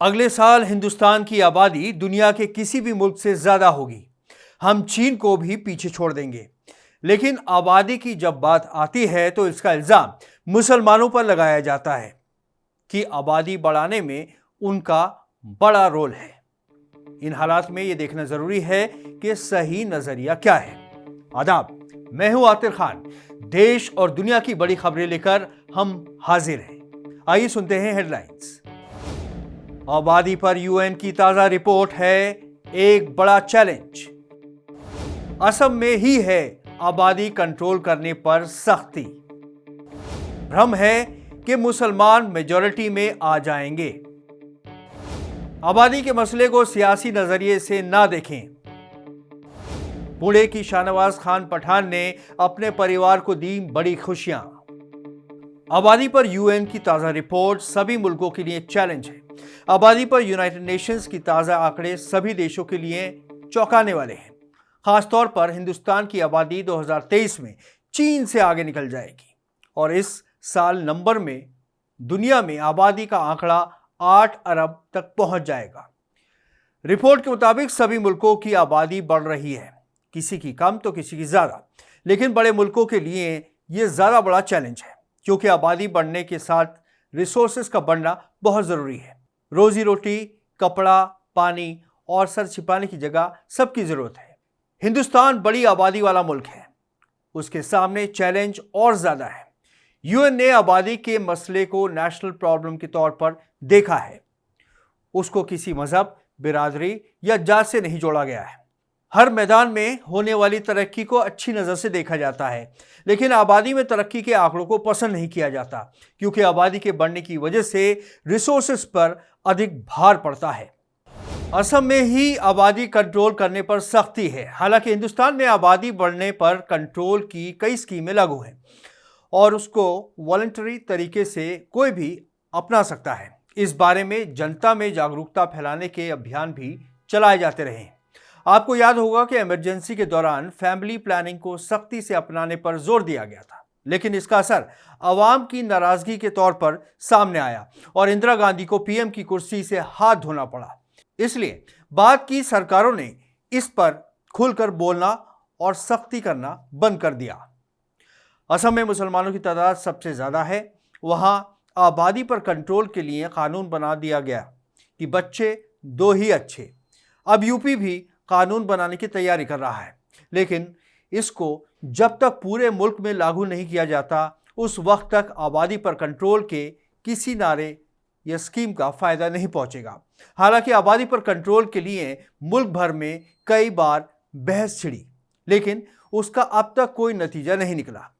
अगले साल हिंदुस्तान की आबादी दुनिया के किसी भी मुल्क से ज्यादा होगी। हम चीन को भी पीछे छोड़ देंगे। लेकिन आबादी की जब बात आती है तो इसका इल्जाम मुसलमानों पर लगाया जाता है कि आबादी बढ़ाने में उनका बड़ा रोल है। इन हालात में यह देखना जरूरी है कि सही नजरिया क्या है। आदाब, मैं हूं आतिर खान। देश और दुनिया की बड़ी खबरें लेकर हम हाजिर हैं। आइए सुनते हैं हेडलाइंस। आबादी पर यूएन की ताजा रिपोर्ट है, एक बड़ा चैलेंज। असम में ही है आबादी कंट्रोल करने पर सख्ती। भ्रम है कि मुसलमान मेजॉरिटी में आ जाएंगे। आबादी के मसले को सियासी नजरिए से ना देखें। पुणे की शाहनवाज खान पठान ने अपने परिवार को दी बड़ी खुशियां। आबादी पर यूएन की ताजा रिपोर्ट सभी मुल्कों के लिए एक चैलेंज है। आबादी पर यूनाइटेड नेशंस की ताजा आंकड़े सभी देशों के लिए चौंकाने वाले हैं। खासतौर पर हिंदुस्तान की आबादी 2023 में चीन से आगे निकल जाएगी और इस साल नंबर में दुनिया में आबादी का आंकड़ा 8 अरब तक पहुंच जाएगा। रिपोर्ट के मुताबिक सभी मुल्कों की आबादी बढ़ रही है, किसी की कम तो किसी की ज्यादा। लेकिन बड़े मुल्कों के लिए यह ज्यादा बड़ा चैलेंज है, क्योंकि आबादी बढ़ने के साथ रिसोर्सेज का बढ़ना बहुत जरूरी है। रोजी रोटी, कपड़ा, पानी और सर छिपाने की जगह सबकी जरूरत है। हिंदुस्तान बड़ी आबादी वाला मुल्क है, उसके सामने चैलेंज और ज्यादा है। यूएन ने आबादी के मसले को नेशनल प्रॉब्लम के तौर पर देखा है। उसको किसी मजहब, बिरादरी या जात से नहीं जोड़ा गया है। हर मैदान में होने वाली तरक्की को अच्छी नज़र से देखा जाता है, लेकिन आबादी में तरक्की के आंकड़ों को पसंद नहीं किया जाता, क्योंकि आबादी के बढ़ने की वजह से रिसोर्सेज पर अधिक भार पड़ता है। असम में ही आबादी कंट्रोल करने पर सख्ती है। हालांकि हिंदुस्तान में आबादी बढ़ने पर कंट्रोल की कई स्कीमें लागू हैं और उसको वॉलंटरी तरीके से कोई भी अपना सकता है। इस बारे में जनता में जागरूकता फैलाने के अभियान भी चलाए जाते रहे हैं। आपको याद होगा कि इमरजेंसी के दौरान फैमिली प्लानिंग को सख्ती से अपनाने पर जोर दिया गया था, लेकिन इसका असर आवाम की नाराजगी के तौर पर सामने आया और इंदिरा गांधी को पीएम की कुर्सी से हाथ धोना पड़ा। इसलिए बाद की सरकारों ने इस पर खुलकर बोलना और सख्ती करना बंद कर दिया। असम में मुसलमानों की तादाद सबसे ज्यादा है। वहां आबादी पर कंट्रोल के लिए कानून बना दिया गया कि बच्चे दो ही अच्छे। अब यूपी भी कानून बनाने की तैयारी कर रहा है, लेकिन इसको जब तक पूरे मुल्क में लागू नहीं किया जाता, उस वक्त तक आबादी पर कंट्रोल के किसी नारे या स्कीम का फायदा नहीं पहुंचेगा। हालांकि आबादी पर कंट्रोल के लिए मुल्क भर में कई बार बहस छिड़ी, लेकिन उसका अब तक कोई नतीजा नहीं निकला।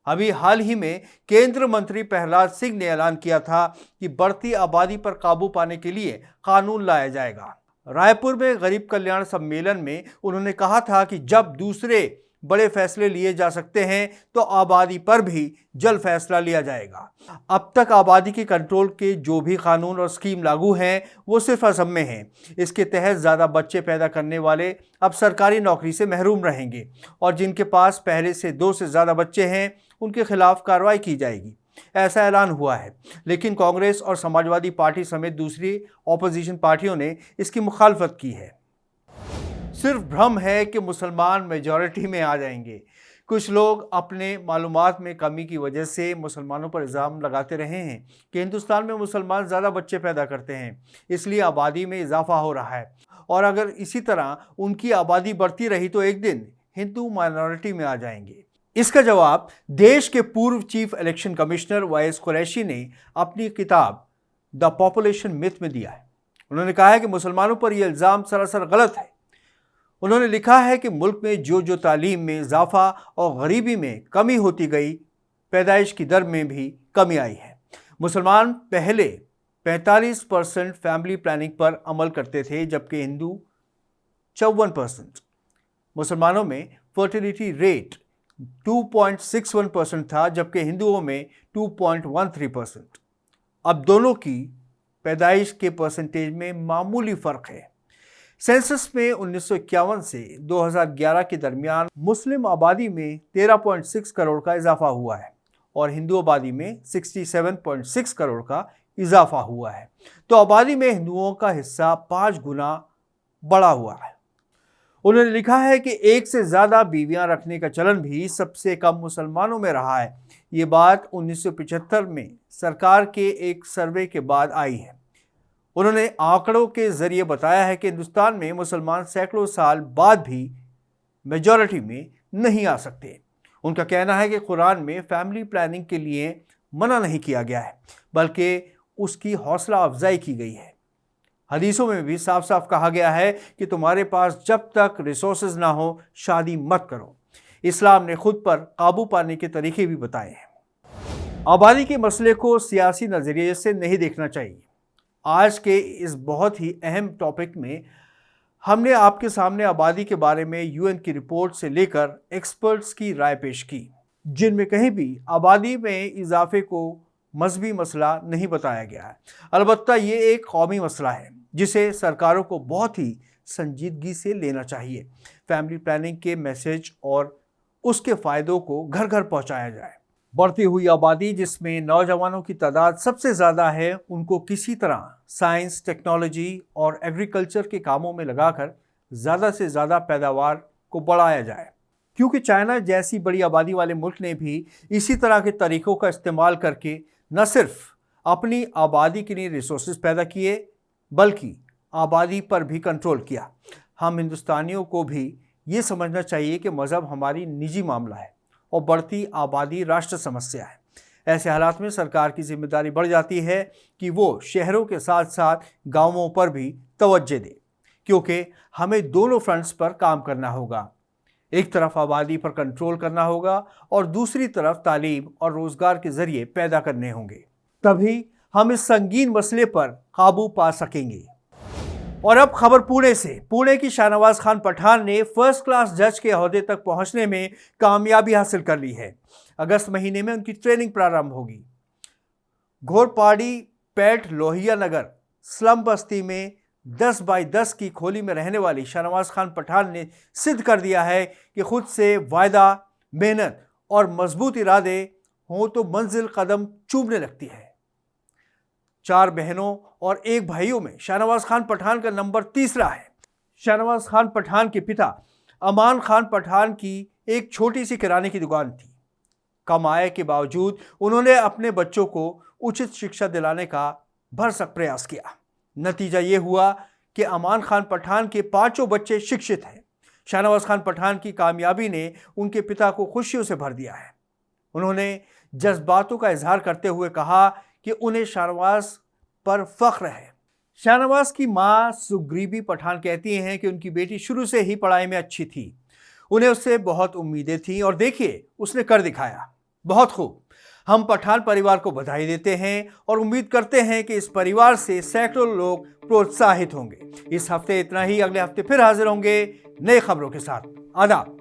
अभी हाल ही में केंद्रीय मंत्री प्रहलाद सिंह ने ऐलान किया था कि बढ़ती आबादी पर काबू पाने के लिए कानून लाया जाएगा। रायपुर में गरीब कल्याण सम्मेलन में उन्होंने कहा था कि जब दूसरे बड़े फैसले लिए जा सकते हैं तो आबादी पर भी जल्द फैसला लिया जाएगा। अब तक आबादी के कंट्रोल के जो भी कानून और स्कीम लागू हैं वो सिर्फ असम में हैं। इसके तहत ज़्यादा बच्चे पैदा करने वाले अब सरकारी नौकरी से महरूम रहेंगे और जिनके पास पहले से 2 से ज़्यादा बच्चे हैं उनके खिलाफ कार्रवाई की जाएगी, ऐसा ऐलान हुआ है। लेकिन कांग्रेस और समाजवादी पार्टी समेत दूसरी ऑपोजिशन पार्टियों ने इसकी मुखालफत की है। सिर्फ भ्रम है कि मुसलमान मेजॉरिटी में आ जाएंगे। कुछ लोग अपने मालूमात में कमी की वजह से मुसलमानों पर इल्ज़ाम लगाते रहे हैं कि हिंदुस्तान में मुसलमान ज़्यादा बच्चे पैदा करते हैं, इसलिए आबादी में इजाफा हो रहा है और अगर इसी तरह उनकी आबादी बढ़ती रही तो एक दिन हिंदू माइनॉरिटी में आ जाएंगे। इसका जवाब देश के पूर्व chief election commissioner vice Qureshi ने अपनी किताब द पॉपुलेशन मिथ में दिया है। उन्होंने कहा है कि मुसलमानों पर यह इल्ज़ाम सरासर गलत है। उन्होंने लिखा है कि मुल्क में जो तालीम में इजाफा और गरीबी में कमी होती गई, पैदाइश की दर में भी कमी आई है। मुसलमान पहले 45% फैमिली प्लानिंग पर अमल करते थे, जबकि हिंदू 54%। मुसलमानों में फर्टिलिटी रेट 2.61% था, जबकि हिंदुओं में 2.13%। अब दोनों की पैदाइश के परसेंटेज में मामूली फर्क है। सेंसस में 1951 से 2011 के दरमियान मुस्लिम आबादी में 13.6 करोड़ का इजाफा हुआ है और हिंदू आबादी में 67.6 करोड़ का इजाफा हुआ है, तो आबादी में हिंदुओं का हिस्सा 5 गुना बढ़ा हुआ है। उन्होंने लिखा है कि एक से ज्यादा बीवियां रखने का चलन भी सबसे कम मुसलमानों में रहा है। ये बात 1975 में सरकार के एक सर्वे के बाद आई है। उन्होंने आंकड़ों के जरिए बताया है कि हिंदुस्तान में मुसलमान सैकड़ों साल बाद भी मेजॉरिटी में नहीं आ सकते। उनका कहना है कि कुरान में फैमिली प्लानिंग के लिए मना नहीं किया गया है, बल्कि उसकी हौसला अफजाई की गई है। हदीसों में भी साफ साफ कहा गया है कि तुम्हारे पास जब तक रिसोर्सेज ना हो शादी मत करो। इस्लाम ने खुद पर काबू पाने के तरीके भी बताए हैं। आबादी के मसले को सियासी नज़रिए से नहीं देखना चाहिए। आज के इस बहुत ही अहम टॉपिक में हमने आपके सामने आबादी के बारे में यूएन की रिपोर्ट से लेकर एक्सपर्ट्स की राय पेश की, जिनमें कहीं भी आबादी में इजाफे को मजहबी मसला नहीं बताया गया है। अलबत्ता ये एक कौमी मसला है जिसे सरकारों को बहुत ही संजीदगी से लेना चाहिए। फैमिली प्लानिंग के मैसेज और उसके फ़ायदों को घर घर पहुंचाया जाए। बढ़ती हुई आबादी जिसमें नौजवानों की तादाद सबसे ज़्यादा है, उनको किसी तरह साइंस, टेक्नोलॉजी और एग्रीकल्चर के कामों में लगाकर ज़्यादा से ज़्यादा पैदावार को बढ़ाया जाए, क्योंकि चाइना जैसी बड़ी आबादी वाले मुल्क ने भी इसी तरह के तरीक़ों का इस्तेमाल करके न सिर्फ अपनी आबादी के लिए रिसोर्सेज पैदा किए, बल्कि आबादी पर भी कंट्रोल किया। हम हिंदुस्तानियों को भी ये समझना चाहिए कि मज़हब हमारी निजी मामला है और बढ़ती आबादी राष्ट्र समस्या है। ऐसे हालात में सरकार की जिम्मेदारी बढ़ जाती है कि वो शहरों के साथ साथ गांवों पर भी तवज्जो दे, क्योंकि हमें दोनों फ्रंट्स पर काम करना होगा। एक तरफ आबादी पर कंट्रोल करना होगा और दूसरी तरफ तालीम और रोजगार के जरिए पैदा करने होंगे, तभी हम इस संगीन मसले पर काबू पा सकेंगे। और अब खबर पुणे से। पुणे की शाहनवाज खान पठान ने फर्स्ट क्लास जज के ओहदे तक पहुंचने में कामयाबी हासिल कर ली है। अगस्त महीने में उनकी ट्रेनिंग प्रारंभ होगी। घोरपाड़ी पेट लोहिया नगर स्लम बस्ती में 10 बाई 10 की खोली में रहने वाली शाहनवाज खान पठान ने सिद्ध कर दिया है कि खुद से वायदा, मेहनत और मजबूत इरादे हों तो मंजिल कदम चूमने लगती है। 4 बहनों और 1 भाइयों में शाहनवाज खान पठान का नंबर 3 है। शाहनवाज खान पठान के पिता अमान खान पठान की एक छोटी सी किराने की दुकान थी। कम आय के बावजूद उन्होंने अपने बच्चों को उचित शिक्षा दिलाने का भरसक प्रयास किया। नतीजा ये हुआ कि अमान खान पठान के 5 बच्चे शिक्षित हैं। शाहनवाज खान पठान की कामयाबी ने उनके पिता को खुशियों से भर दिया है। उन्होंने जज्बातों का इजहार करते हुए कहा कि उन्हें शाहनवाज पर फख्र है। शाहनवाज की मां सुग्रीबी पठान कहती हैं कि उनकी बेटी शुरू से ही पढ़ाई में अच्छी थी, उन्हें उससे बहुत उम्मीदें थीं और देखिए उसने कर दिखाया। बहुत खूब। हम पठान परिवार को बधाई देते हैं और उम्मीद करते हैं कि इस परिवार से सैकड़ों लोग प्रोत्साहित होंगे। इस हफ्ते इतना ही। अगले हफ्ते फिर हाजिर होंगे नई खबरों के साथ। आदाब।